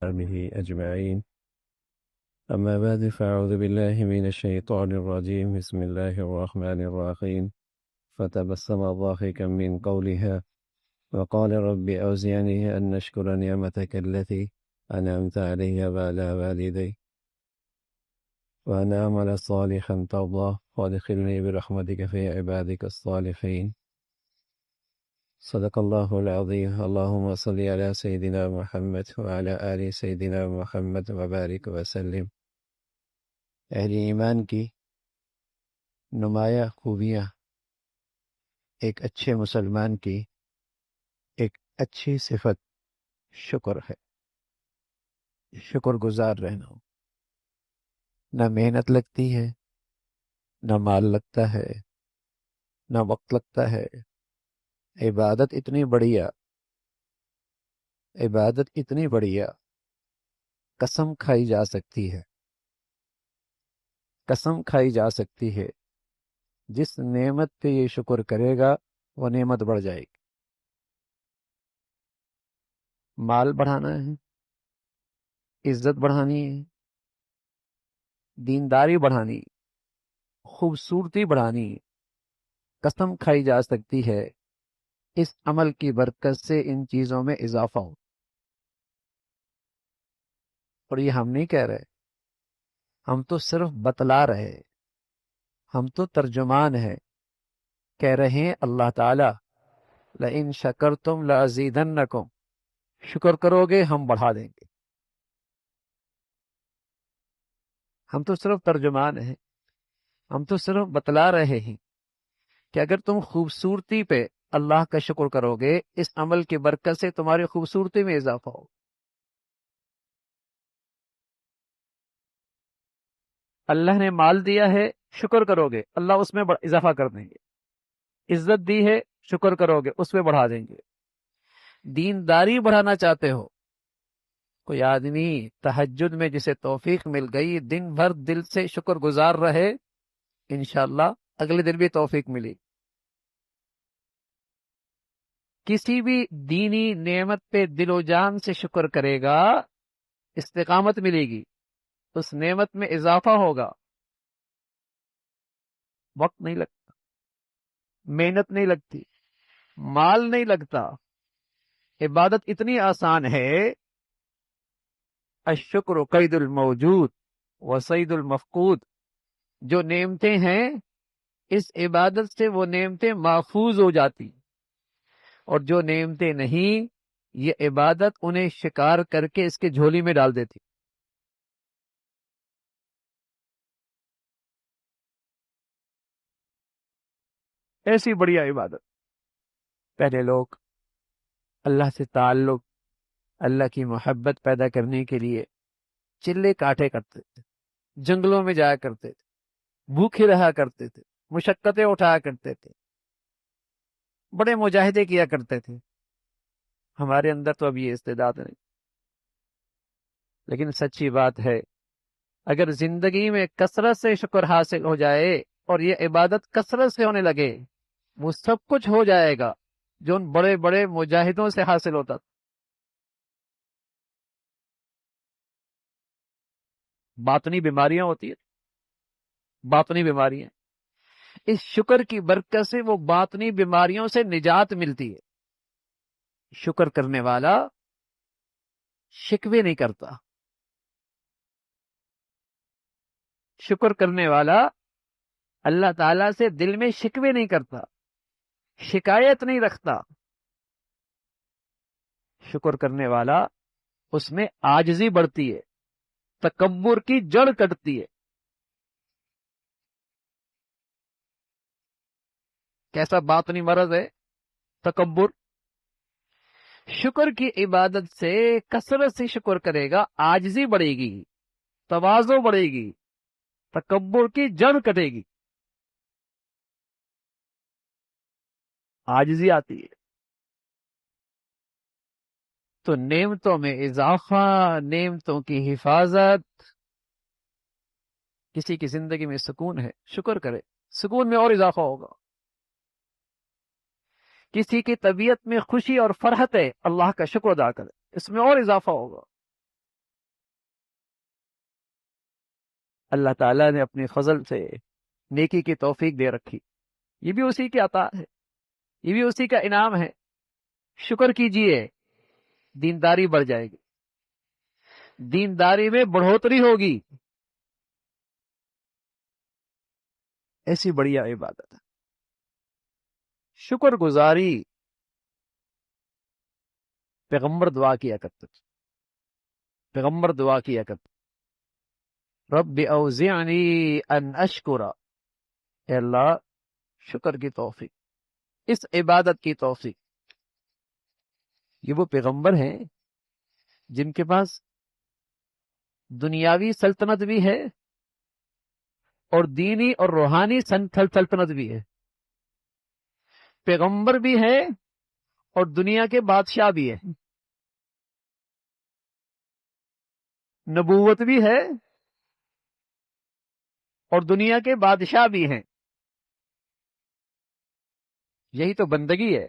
وصحبه أجمعين. أما بعد فأعوذ بالله من الشيطان الرجيم. بسم الله الرحمن الرحيم. فتبسم ضاحكا من قولها وقال رب أوزعني أن أشكر نعمتك التي أنعمت علي وعلى والدي وأن أعمل صالحا ترضاه وادخلني برحمتك في عبادك الصالحين. صدق الله العظيم. اللهم صل على سيدنا محمد وعلى آل سيدنا محمد وبارك وسلم. اہل ایمان کی نمایاں خوبیاں ایک اچھے مسلمان کی ایک اچھی صفت شکر ہے. شکر گزار رہنا. نہ محنت لگتی ہے، نہ مال لگتا ہے، نہ وقت لگتا ہے. عبادت اتنی بڑھیا قسم کھائی جا سکتی ہے. قسم کھائی جا سکتی ہے. جس نعمت پہ یہ شکر کرے گا وہ نعمت بڑھ جائے گی. مال بڑھانا ہے، عزت بڑھانی ہے، دینداری بڑھانی، خوبصورتی بڑھانی. قسم کھائی جا سکتی ہے اس عمل کی برکت سے ان چیزوں میں اضافہ ہو. اور یہ ہم نہیں کہہ رہے، ہم تو صرف بتلا رہے، ہم تو ترجمان ہیں. کہہ رہے ہیں اللہ تعالیٰ لئن شکرتم لازیدنکم، شکر کرو گے ہم بڑھا دیں گے. ہم تو صرف ترجمان ہیں، ہم تو صرف بتلا رہے ہیں کہ اگر تم خوبصورتی پہ اللہ کا شکر کرو گے اس عمل کی برکت سے تمہاری خوبصورتی میں اضافہ ہو. اللہ نے مال دیا ہے، شکر کرو گے اللہ اس میں اضافہ کر دیں گے. عزت دی ہے، شکر کرو گے اس میں بڑھا دیں گے. دینداری بڑھانا چاہتے ہو، کوئی آدمی تہجد میں جسے توفیق مل گئی دن بھر دل سے شکر گزار رہے، انشاءاللہ اگلے دن بھی توفیق ملی. کسی بھی دینی نعمت پہ دل و جان سے شکر کرے گا استقامت ملے گی، اس نعمت میں اضافہ ہوگا. وقت نہیں لگتا، محنت نہیں لگتی، مال نہیں لگتا. عبادت اتنی آسان ہے. الشکر قید الموجود و سید المفقود. جو نعمتیں ہیں اس عبادت سے وہ نعمتیں محفوظ ہو جاتی، اور جو نعمتیں نہیں یہ عبادت انہیں شکار کر کے اس کے جھولی میں ڈال دیتی. ایسی بڑھیا عبادت. پہلے لوگ اللہ سے تعلق، اللہ کی محبت پیدا کرنے کے لیے چلے کاٹے کرتے تھے، جنگلوں میں جایا کرتے تھے، بھوکے رہا کرتے تھے، مشقتیں اٹھایا کرتے تھے، بڑے مجاہدے کیا کرتے تھے. ہمارے اندر تو اب یہ استعداد نہیں. لیکن سچی بات ہے اگر زندگی میں کثرت سے شکر حاصل ہو جائے اور یہ عبادت کثرت سے ہونے لگے وہ سب کچھ ہو جائے گا جو ان بڑے بڑے مجاہدوں سے حاصل ہوتا تھا. باطنی بیماریاں ہوتی ہیں، باطنی بیماریاں اس شکر کی برکت سے وہ باطنی بیماریوں سے نجات ملتی ہے. شکر کرنے والا شکوے نہیں کرتا. شکر کرنے والا اللہ تعالی سے دل میں شکوے نہیں کرتا، شکایت نہیں رکھتا. شکر کرنے والا اس میں عاجزی بڑھتی ہے، تکبر کی جڑ کٹتی ہے. کیسا باطنی مرض ہے تکبر. شکر کی عبادت سے کثرت سے شکر کرے گا، عاجزی بڑھے گی، تواضع بڑھے گی، تکبر کی جڑ کٹے گی، عاجزی آتی ہے. تو نعمتوں میں اضافہ، نعمتوں کی حفاظت. کسی کی زندگی میں سکون ہے شکر کرے، سکون میں اور اضافہ ہوگا. کسی کی طبیعت میں خوشی اور فرحت ہے اللہ کا شکر ادا کرے، اس میں اور اضافہ ہوگا. اللہ تعالیٰ نے اپنے فضل سے نیکی کی توفیق دے رکھی، یہ بھی اسی کی عطا ہے، یہ بھی اسی کا انعام ہے۔ شکر کیجئے، دینداری بڑھ جائے گی، دینداری میں بڑھوتری ہوگی، ایسی بڑھیا عبادت ہے شکر گزاری۔ پیغمبر دعا کیا کرتے تھے، پیغمبر دعا کیا کرتے، رب اوزعنی ان اشکر، اے اللہ شکر کی توفیق، اس عبادت کی توفیق۔ یہ وہ پیغمبر ہیں جن کے پاس دنیاوی سلطنت بھی ہے اور دینی اور روحانی سلطنت بھی ہے، پیغمبر بھی ہے اور دنیا کے بادشاہ بھی ہے، نبوت بھی ہے اور دنیا کے بادشاہ بھی ہیں۔ یہی تو بندگی ہے،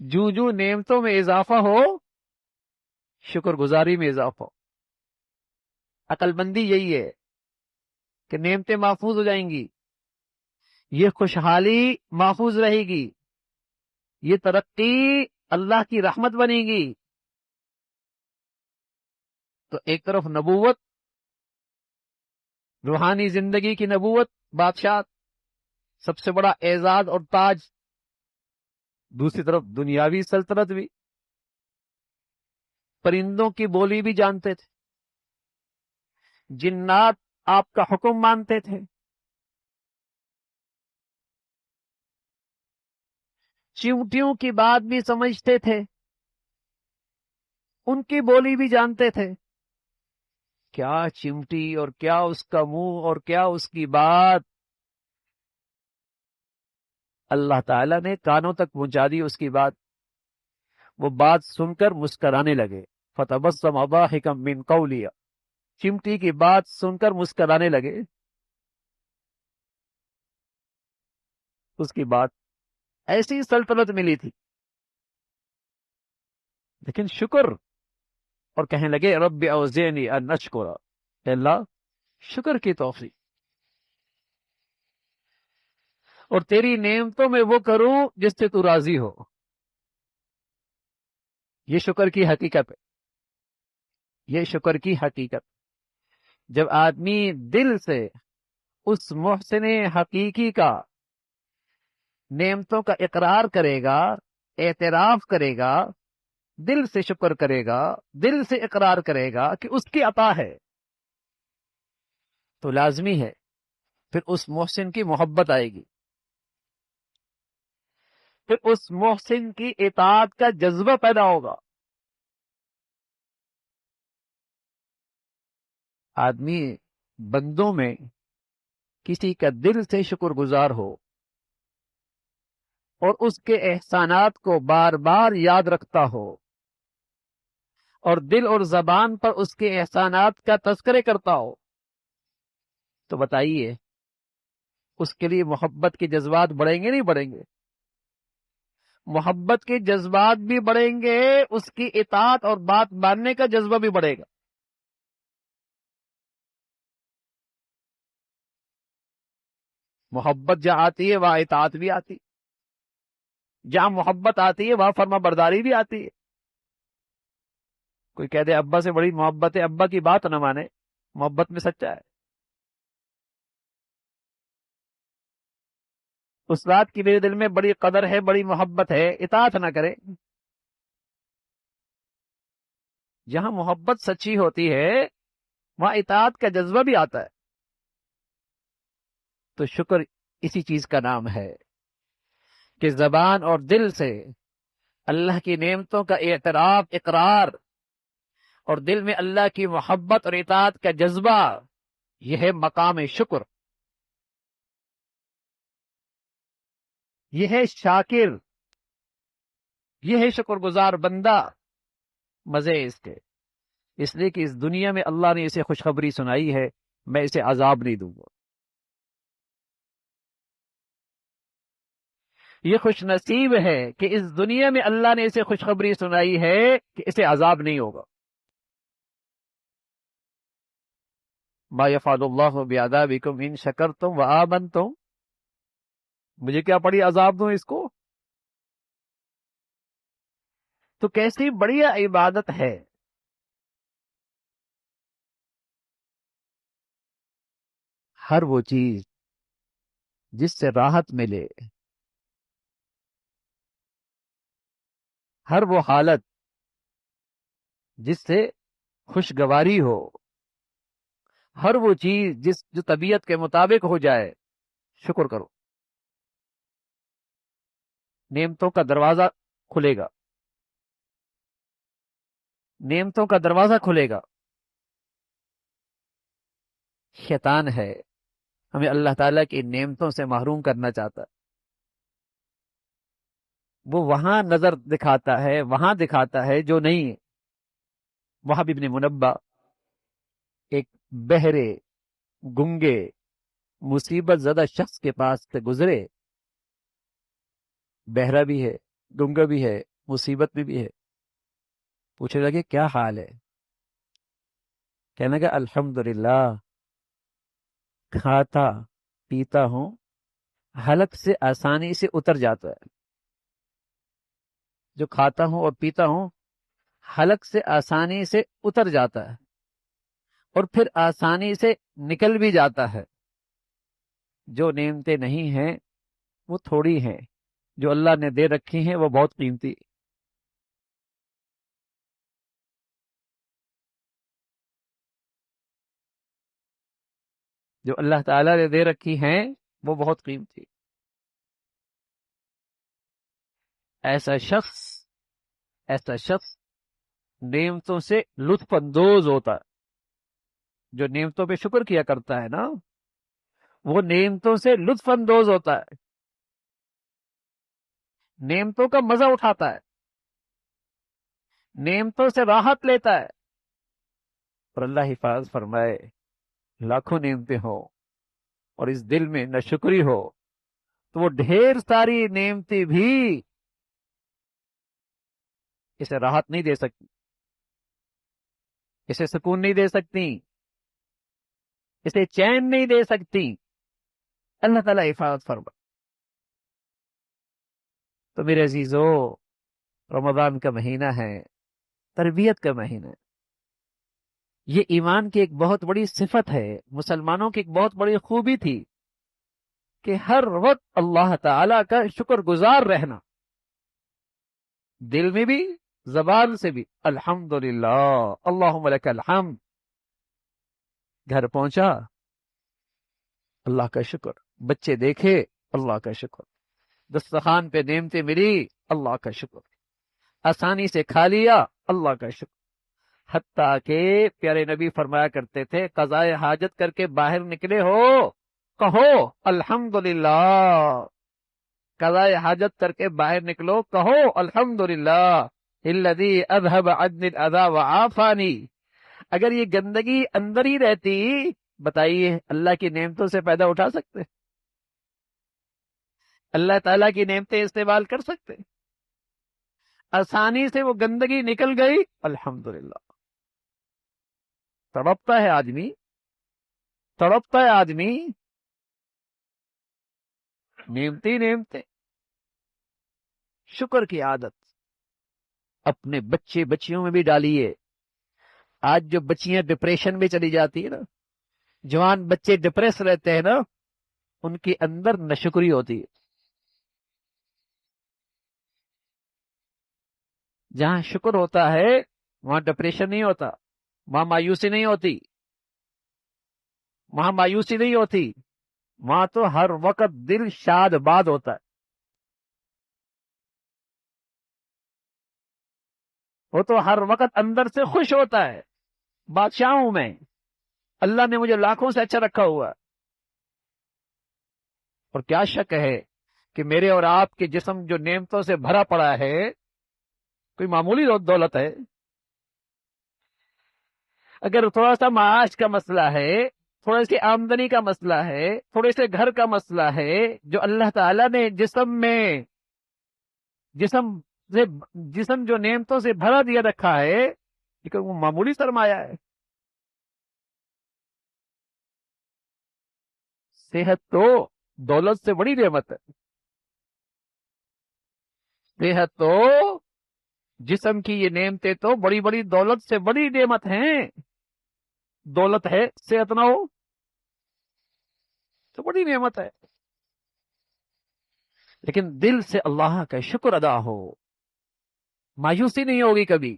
جو جو نعمتوں میں اضافہ ہو، شکر گزاری میں اضافہ ہو۔ عقل مندی یہی ہے کہ نعمتیں محفوظ ہو جائیں گی، یہ خوشحالی محفوظ رہے گی، یہ ترقی اللہ کی رحمت بنے گی۔ تو ایک طرف نبوت، روحانی زندگی کی نبوت، بادشاہ، سب سے بڑا اعزاز اور تاج، دوسری طرف دنیاوی سلطنت بھی، پرندوں کی بولی بھی جانتے تھے، جنات آپ کا حکم مانتے تھے، چیونٹیوں کی بات بھی سمجھتے تھے، ان کی بولی بھی جانتے تھے۔ کیا چمٹی اور کیا اس کا منہ اور کیا اس کی بات، اللہ تعالیٰ نے کانوں تک پہنچا دی اس کی بات، وہ بات سن کر مسکرانے لگے، فتبسم ضاحکا من قولها، چمٹی کی بات سن کر مسکرانے لگے، اس کی بات، ایسی سلطنت ملی تھی، لیکن شکر، اور کہنے لگے رب اوزعنی ان اشکر، اے اللہ شکر کی توفیق، اور تیری نعمتوں میں وہ کروں جس سے تو راضی ہو۔ یہ شکر کی حقیقت ہے، یہ شکر کی حقیقت۔ جب آدمی دل سے اس محسن حقیقی کا نعمتوں کا اقرار کرے گا، اعتراف کرے گا، دل سے شکر کرے گا، دل سے اقرار کرے گا کہ اس کی عطا ہے، تو لازمی ہے پھر اس محسن کی محبت آئے گی، پھر اس محسن کی اطاعت کا جذبہ پیدا ہوگا۔ آدمی بندوں میں کسی کا دل سے شکر گزار ہو اور اس کے احسانات کو بار بار یاد رکھتا ہو اور دل اور زبان پر اس کے احسانات کا تذکرے کرتا ہو، تو بتائیے اس کے لیے محبت کے جذبات بڑھیں گے نہیں بڑھیں گے؟ محبت کے جذبات بھی بڑھیں گے، اس کی اطاعت اور بات ماننے کا جذبہ بھی بڑھے گا۔ محبت جہاں آتی ہے وہاں اطاعت بھی آتی، جہاں محبت آتی ہے وہاں فرما برداری بھی آتی ہے۔ کوئی کہہ دے ابا سے بڑی محبت ہے، ابا کی بات نہ مانے، محبت میں سچا ہے۔ استاد کی میرے دل میں بڑی قدر ہے، بڑی محبت ہے، اطاعت نہ کرے۔ جہاں محبت سچی ہوتی ہے وہاں اطاعت کا جذبہ بھی آتا ہے۔ تو شکر اسی چیز کا نام ہے کہ زبان اور دل سے اللہ کی نعمتوں کا اعتراف، اقرار، اور دل میں اللہ کی محبت اور اطاعت کا جذبہ، یہ ہے مقام شکر، یہ ہے شاکر، یہ ہے شکر گزار بندہ۔ مزے اس کے، اس لیے کہ اس دنیا میں اللہ نے اسے خوشخبری سنائی ہے، میں اسے عذاب نہیں دوں گا۔ یہ خوش نصیب ہے کہ اس دنیا میں اللہ نے اسے خوشخبری سنائی ہے کہ اسے عذاب نہیں ہوگا۔ ما یفعل اللہ بعذابکم ان شکرتم وآمنتم، مجھے کیا پڑی عذاب دوں اس کو؟ تو کیسی بڑھیا عبادت ہے. ہر وہ چیز جس سے راحت ملے، ہر وہ حالت جس سے خوشگواری ہو، ہر وہ چیز جو طبیعت کے مطابق ہو جائے، شکر کرو. نعمتوں کا دروازہ کھلے گا، نعمتوں کا دروازہ کھلے گا. شیطان ہے ہمیں اللہ تعالیٰ کی نعمتوں سے محروم کرنا چاہتا ہے. وہ وہاں نظر دکھاتا ہے، وہاں دکھاتا ہے جو نہیں ہے. وہب ابن منبہ ایک بہرے گنگے مصیبت زدہ شخص کے پاس سے گزرے. بہرا بھی ہے، گنگا بھی ہے، مصیبت میں بھی ہے. پوچھنے لگے کیا حال ہے؟ کہنے لگا الحمدللہ، کھاتا پیتا ہوں، حلق سے آسانی سے اتر جاتا ہے. جو کھاتا ہوں اور پیتا ہوں حلق سے آسانی سے اتر جاتا ہے اور پھر آسانی سے نکل بھی جاتا ہے. جو نعمتیں نہیں ہیں وہ تھوڑی ہیں، جو اللہ نے دے رکھی ہیں وہ بہت قیمتی. جو اللہ تعالیٰ نے دے رکھی ہیں وہ بہت قیمتی. ایسا شخص نعمتوں سے لطف اندوز ہوتا ہے. جو نعمتوں پہ شکر کیا کرتا ہے نا، وہ نعمتوں سے لطف اندوز ہوتا ہے، نعمتوں کا مزہ اٹھاتا ہے، نعمتوں سے راحت لیتا ہے. اور اللہ حفاظ فرمائے، لاکھوں نعمتیں ہو اور اس دل میں نہ شکری ہو تو وہ ڈھیر ساری نعمتیں بھی اسے راحت نہیں دے سکتی، اسے سکون نہیں دے سکتی، اسے چین نہیں دے سکتی. اللہ تعالیٰ حفاظت فرمائے. تو میرے عزیزو، رمضان کا مہینہ ہے، تربیت کا مہینہ ہے. یہ ایمان کی ایک بہت بڑی صفت ہے، مسلمانوں کی ایک بہت بڑی خوبی تھی کہ ہر وقت اللہ تعالی کا شکر گزار رہنا، دل میں بھی زبان سے بھی. الحمدللہ، اللہم لک الحمد. گھر پہنچا، اللہ کا شکر. بچے دیکھے، اللہ کا شکر. دسترخوان پہ نعمتیں ملی، اللہ کا شکر. آسانی سے کھا لیا، اللہ کا شکر. حتیٰ کہ پیارے نبی فرمایا کرتے تھے قضاء حاجت کر کے باہر نکلے ہو، کہو الحمدللہ. قضاء حاجت کر کے باہر نکلو، کہو الحمدللہ الذی اذهب عني الاذى وعافانی. اگر یہ گندگی اندر ہی رہتی، بتائیے اللہ کی نعمتوں سے پیدا اٹھا سکتے؟ اللہ تعالیٰ کی نعمتیں استعمال کر سکتے؟ آسانی سے وہ گندگی نکل گئی، الحمدللہ. تڑپتا ہے آدمی، تڑپتا ہے آدمی. نعمتیں شکر کی عادت اپنے بچے بچیوں میں بھی ڈالیے. آج جو بچیاں ڈپریشن میں چلی جاتی ہیں نا، جوان بچے ڈپریس رہتے ہیں نا، ان کے اندر ناشکری ہوتی ہے. جہاں شکر ہوتا ہے وہاں ڈپریشن نہیں ہوتا، وہاں مایوسی نہیں ہوتی، وہاں مایوسی نہیں ہوتی، وہاں تو ہر وقت دل شاد باد ہوتا ہے. وہ تو ہر وقت اندر سے خوش ہوتا ہے. بادشاہ ہوں میں، اللہ نے مجھے لاکھوں سے اچھا رکھا ہوا ہے. اور کیا شک ہے کہ میرے اور آپ کے جسم جو نعمتوں سے بھرا پڑا ہے، کوئی معمولی دولت ہے؟ اگر تھوڑا سا معاش کا مسئلہ ہے، تھوڑے سی آمدنی کا مسئلہ ہے، تھوڑے سے گھر کا مسئلہ ہے، جو اللہ تعالیٰ نے جسم جسم جو نعمتوں سے بھرا دیا رکھا ہے، لیکن وہ معمولی سرمایہ ہے. صحت تو دولت سے بڑی نعمت ہے. صحت تو جسم کی یہ نعمتیں تو بڑی بڑی دولت سے بڑی نعمت ہیں. دولت ہے صحت نہ ہو تو بڑی نعمت ہے. لیکن دل سے اللہ کا شکر ادا ہو، مایوسی نہیں ہوگی، کبھی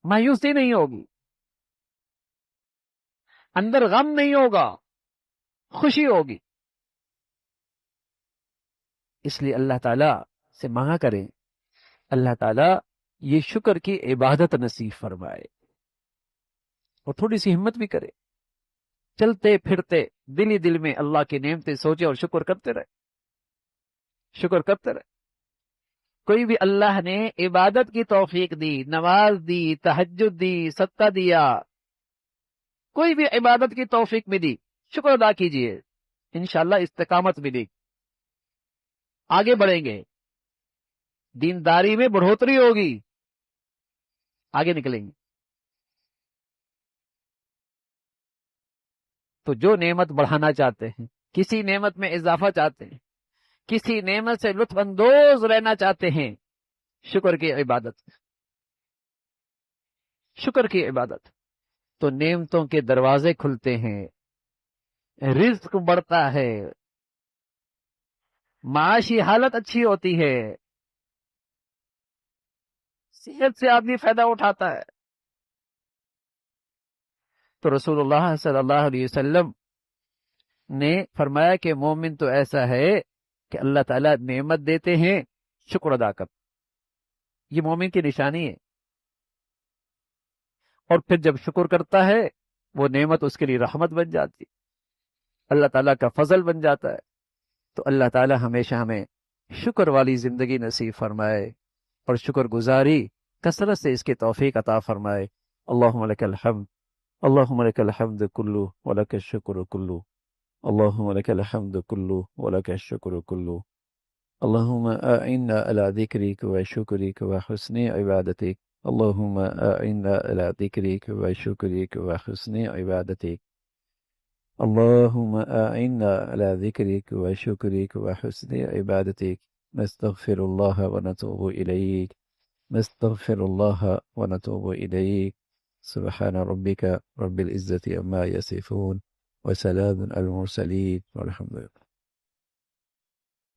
مایوسی نہیں ہوگی، اندر غم نہیں ہوگا، خوشی ہوگی. اس لیے اللہ تعالی سے مانگا کریں، اللہ تعالی یہ شکر کی عبادت نصیب فرمائے، اور تھوڑی سی ہمت بھی کرے. چلتے پھرتے دل ہی دل میں اللہ کی نعمتیں سوچے اور شکر کرتے رہے، شکر کرتے رہے. کوئی بھی اللہ نے عبادت کی توفیق دی، نماز دی، تہجد دی، صدقہ دیا، کوئی بھی عبادت کی توفیق ملی، شکر ادا کیجئے، انشاءاللہ استقامت ملی، آگے بڑھیں گے، دینداری میں بڑھوتری ہوگی، آگے نکلیں گے. تو جو نعمت بڑھانا چاہتے ہیں، کسی نعمت میں اضافہ چاہتے ہیں، کسی نعمت سے لطف اندوز رہنا چاہتے ہیں، شکر کی عبادت، شکر کی عبادت. تو نعمتوں کے دروازے کھلتے ہیں، رزق بڑھتا ہے، معاشی حالت اچھی ہوتی ہے، صحت سے آدمی فائدہ اٹھاتا ہے. تو رسول اللہ صلی اللہ علیہ وسلم نے فرمایا کہ مومن تو ایسا ہے کہ اللہ تعالیٰ نعمت دیتے ہیں، شکر ادا کر. یہ مومن کی نشانی ہے. اور پھر جب شکر کرتا ہے وہ نعمت اس کے لیے رحمت بن جاتی، اللہ تعالیٰ کا فضل بن جاتا ہے. تو اللہ تعالیٰ ہمیشہ ہمیں شکر والی زندگی نصیب فرمائے اور شکر گزاری کثرت سے اس کی توفیق عطا فرمائے. اللہم لک الحمد، اللہم لک الحمد کلو ولک الشکر کلو، اللہم لک الحمد کلو ولک الشکر کلو. اللہم اعنا علی ذکرک و شکرک و حسن عبادتک، اللہم اعنا علی ذکرک و شکرک و حسن عبادتک، اللہم اعنا علی ذکرک و شکرک و حسن عبادتک. نستغفر اللہ و نتوب الیک، نستغفر اللہ و نتوب الیک. سبحان ربک رب العزة عما یصفون وسلام علی المرسلین والحمد للہ.